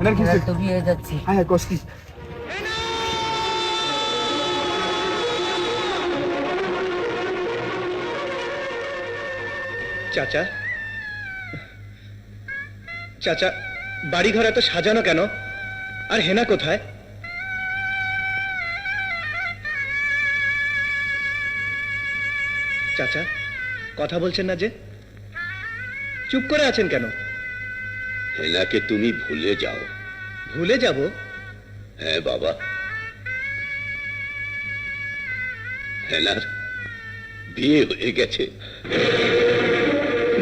হেনার কিছু তো বিয়ে হয়ে যাচ্ছে। হ্যাঁ হ্যাঁ কস কি চাচা চাচা বাড়িঘর এত সাজানো কেন? আর হেনা কোথায়? চাচা কথা বলছেন না যে, চুপ করে আছেন কেন? হেনাকে তুমি ভুলে যাও। ভুলে যাব? হ্যাঁ বাবা, হেনার বিয়ে হয়ে গেছে।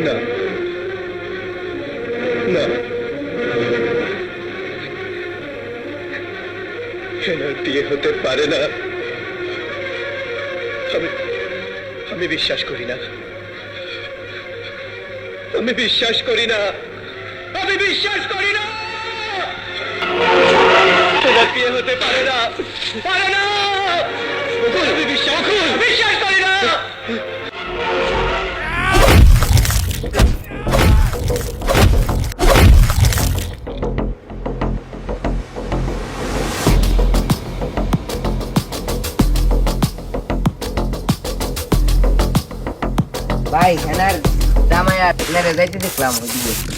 না না, হেনার বিয়ে হতে পারে না। আমি বিশ্বাস করি না, আমি বিশ্বাস করি না, আমি বিশ্বাস করি না। হেনার বিয়ে হতে পারে না, পারে না। আমি বিশ্বাস করি না। ভাই হেনার জামাই আর হেনারে যাইতে দেখলাম ওইদিকে।